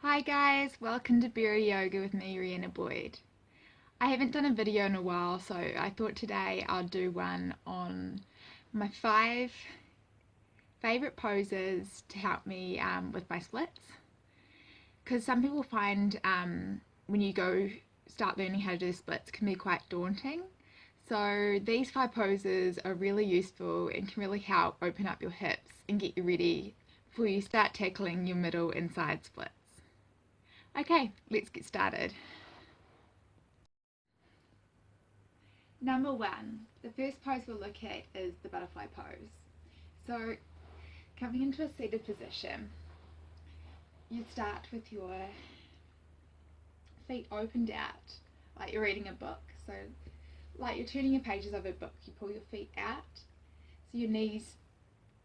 Hi guys, welcome to Berry Yoga with me, Rhianna Boyd. I haven't done a video in a while, so I thought today I'll do one on my 5 favorite poses to help me with my splits. Because some people find when you go start learning how to do splits can be quite daunting. So these 5 poses are really useful and can really help open up your hips and get you ready before you start tackling your middle and side splits. Okay, let's get started. Number 1, the first pose we'll look at is the butterfly pose. So, coming into a seated position, you start with your feet opened out, like you're reading a book. So, like you're turning your pages of a book, you pull your feet out, so your knees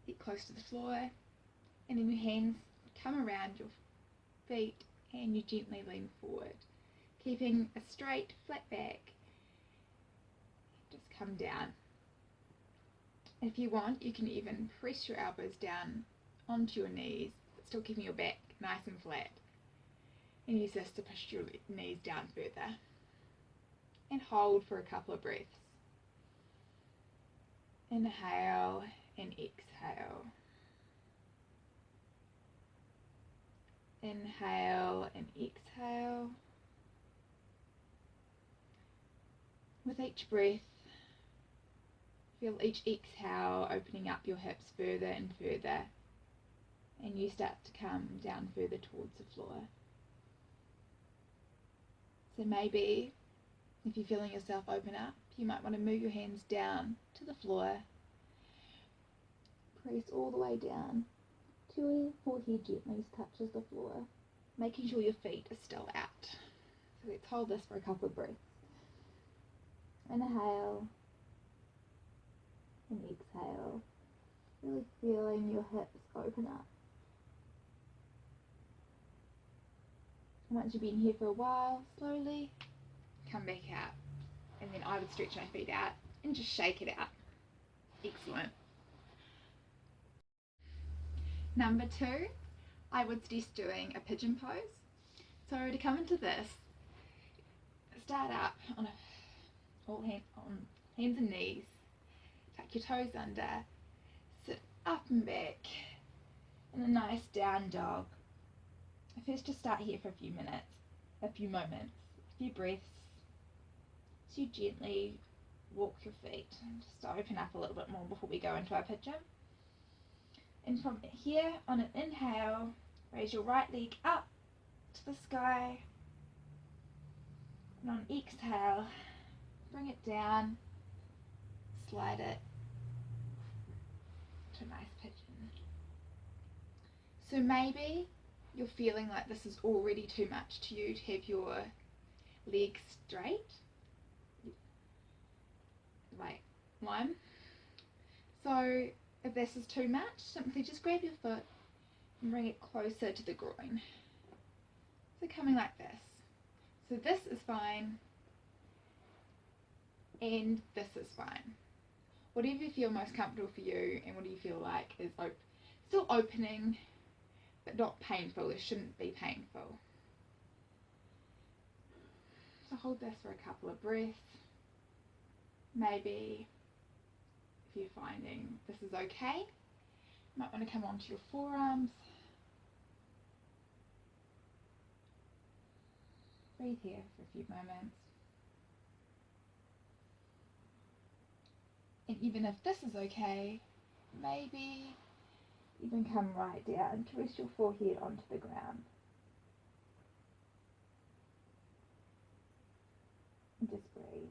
get close to the floor, and then your hands come around your feet and you gently lean forward, keeping a straight, flat back. Just come down. If you want, you can even press your elbows down onto your knees, but still keeping your back nice and flat. And use this to push your knees down further. And hold for a couple of breaths. Inhale and exhale. Inhale and exhale. With each breath, feel each exhale opening up your hips further and further, and you start to come down further towards the floor. So maybe if you're feeling yourself open up, you might want to move your hands down to the floor. Press all the way down till your forehead gently touches the floor, making sure your feet are still out. So let's hold this for a couple of breaths. Inhale and exhale, really feeling your hips open up. And once you've been here for a while, slowly come back out. And then I would stretch my feet out and just shake it out. Excellent. Number 2, I would suggest doing a pigeon pose. So to come into this, start up on hands and knees, tuck your toes under, sit up and back in a nice down dog. First, just start here for a few moments, a few breaths, so you gently walk your feet, just to open up a little bit more before we go into our pigeon. And from here, on an inhale, raise your right leg up to the sky, and on exhale, bring it down, slide it to a nice pigeon. So maybe you're feeling like this is already too much to you to have your legs straight, like one. So if this is too much, simply just grab your foot and bring it closer to the groin. So coming like this. So this is fine, and this is fine. Whatever you feel most comfortable for you, and what do you feel like is still opening, but not painful. It shouldn't be painful. So hold this for a couple of breaths. Maybe if you're finding this is okay, you might want to come onto your forearms. Breathe here for a few moments. And even if this is okay, maybe even come right down to rest your forehead onto the ground. And just breathe.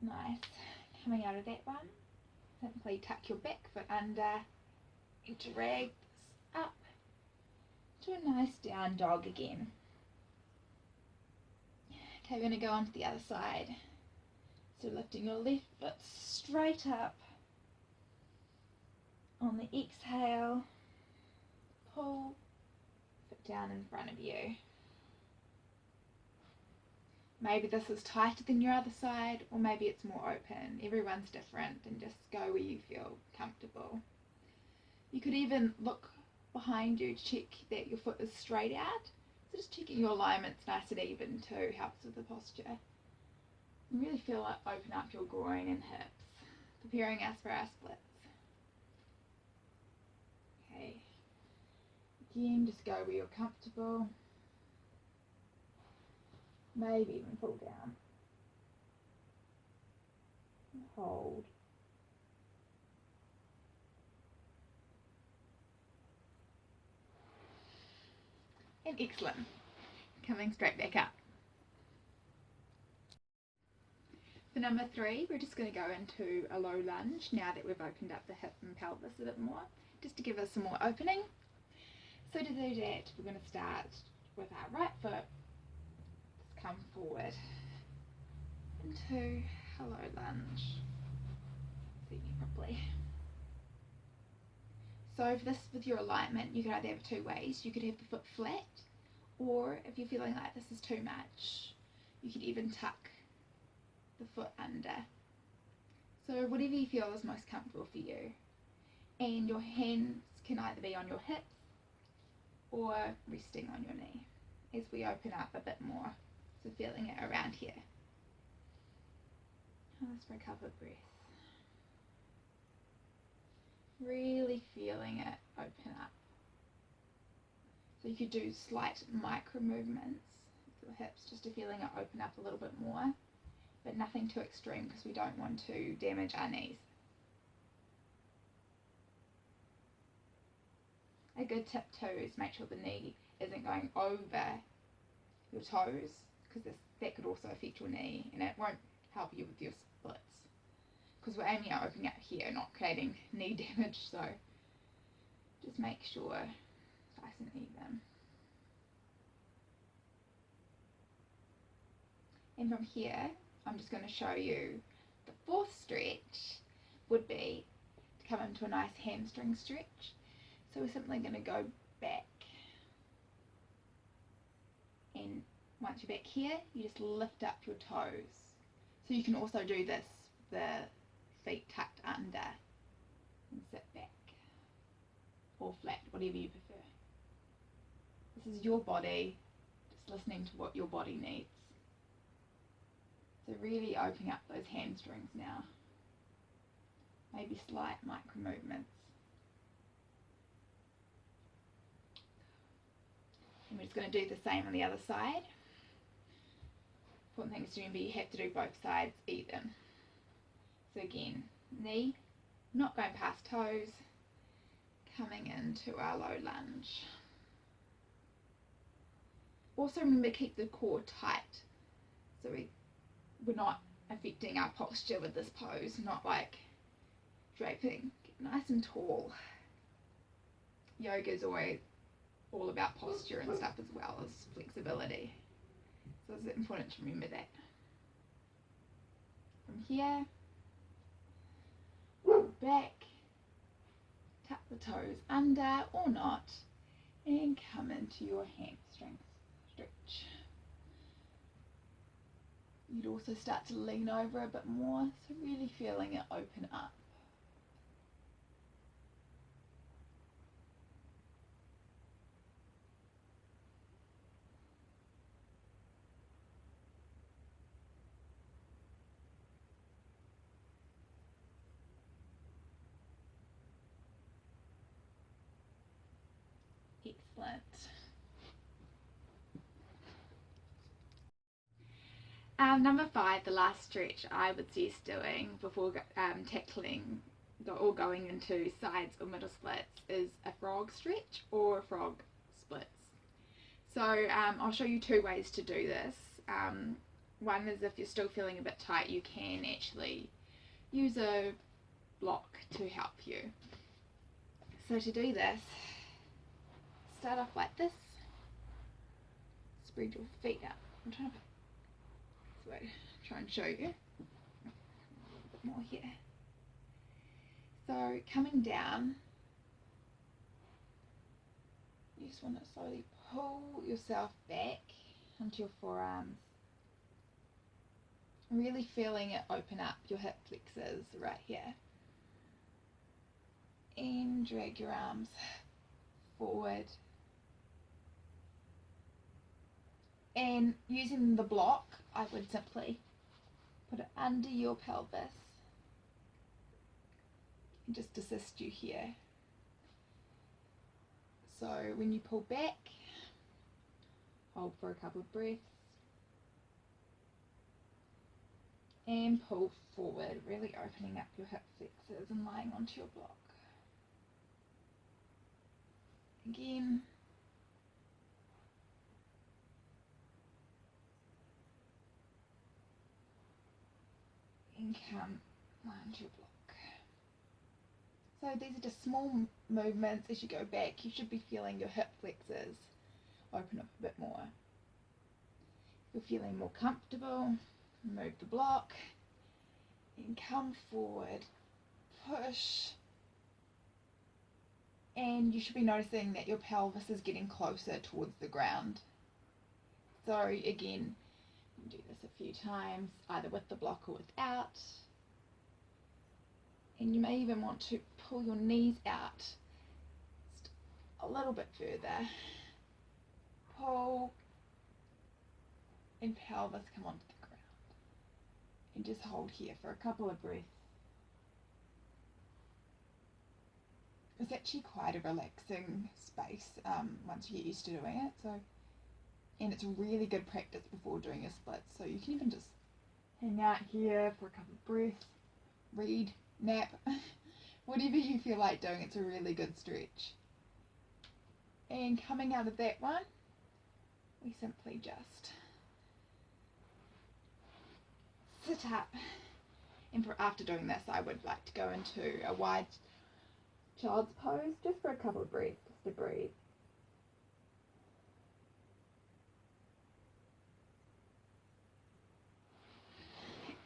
Nice. Coming out of that one, simply tuck your back foot under and drag this up to a nice down dog again. Okay, we're going to go on to the other side. So lifting your left foot straight up. On the exhale, pull foot down in front of you. Maybe this is tighter than your other side, or maybe it's more open. Everyone's different, and just go where you feel comfortable. You could even look behind you to check that your foot is straight out. So just checking your alignment's nice and even too helps with the posture. You really feel like open up your groin and hips, preparing us for our splits. Okay. Again, just go where you're comfortable. Maybe even pull down. And hold. And excellent. Coming straight back up. For number 3, we're just going to go into a low lunge now that we've opened up the hip and pelvis a bit more, just to give us some more opening. So to do that, we're going to start with our right foot. Just come forward into a low lunge. See me properly. So for this, with your alignment, you could either have 2 ways. You could have the foot flat, or if you're feeling like this is too much, you could even tuck the foot under. So whatever you feel is most comfortable for you. And your hands can either be on your hips or resting on your knee as we open up a bit more. So feeling it around here. Just for a couple of breaths. Really feeling it open up. So you could do slight micro movements with your hips just to feeling it open up a little bit more, but nothing too extreme because we don't want to damage our knees. A good tip too is make sure the knee isn't going over your toes, because that could also affect your knee and it won't help you with your splits, because we're aiming at opening up here, not creating knee damage. So just make sure it's nice and even. And from here, I'm just going to show you the 4th stretch would be to come into a nice hamstring stretch. So we're simply going to go back, and once you're back here, you just lift up your toes. So you can also do this with the feet tucked under and sit back, or flat, whatever you prefer. This is your body, just listening to what your body needs. So really opening up those hamstrings now. Maybe slight micro movements. And we're just going to do the same on the other side. Important thing is to remember, you have to do both sides even. So again, knee, not going past toes, coming into our low lunge. Also remember, keep the core tight, so we're not affecting our posture with this pose, not like draping. Get nice and tall. Yoga is always all about posture and stuff as well as flexibility. So it's important to remember that. From here, back, tuck the toes under or not, and come into your hamstring stretch. You'd also start to lean over a bit more, so really feeling it open up. Excellent. Number 5, the last stretch I would suggest doing before tackling or going into sides or middle splits is a frog stretch or frog splits. So I'll show you 2 ways to do this. One is, if you're still feeling a bit tight, you can actually use a block to help you. So to do this, start off like this, spread your feet out. I'm trying to try and show you a bit more here. So coming down, you just want to slowly pull yourself back onto your forearms Really feeling it open up your hip flexors right here. And drag your arms forward. And using the block, I would simply put it under your pelvis and just assist you here. So when you pull back, hold for a couple of breaths and pull forward, really opening up your hip flexors and lying onto your block. Again. And come lie onto your block. So these are just small movements. As you go back, you should be feeling your hip flexors open up a bit more. If you're feeling more comfortable, move the block and come forward, push, and you should be noticing that your pelvis is getting closer towards the ground. So again, you can do this a few times, either with the block or without. And you may even want to pull your knees out just a little bit further. Pull and pelvis come onto the ground. And just hold here for a couple of breaths. It's actually quite a relaxing space once you get used to doing it. And it's really good practice before doing your splits. So you can even just hang out here for a couple of breaths, read, nap, whatever you feel like doing. It's a really good stretch. And coming out of that one, we simply just sit up. And after doing this, I would like to go into a wide child's pose just for a couple of breaths, just to breathe.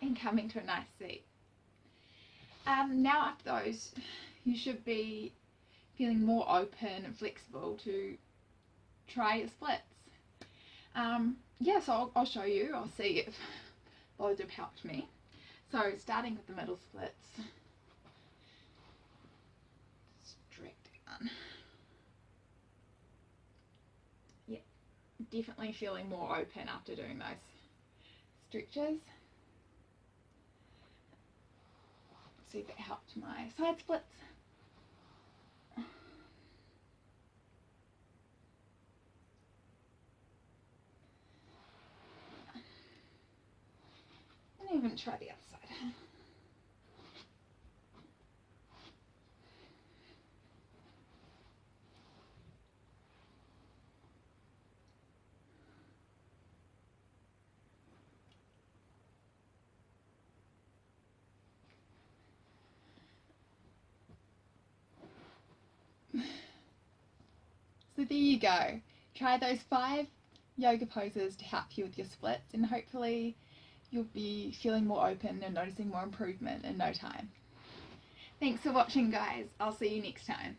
And coming to a nice seat. Now after those, you should be feeling more open and flexible to try your splits. So I'll show you. I'll see if those have helped me. So starting with the middle splits. Straight down. Yeah, definitely feeling more open after doing those stretches. See if it helped my side splits. And even try the other side. So there you go. Try those 5 yoga poses to help you with your splits, and hopefully you'll be feeling more open and noticing more improvement in no time. Thanks for watching, guys. I'll see you next time.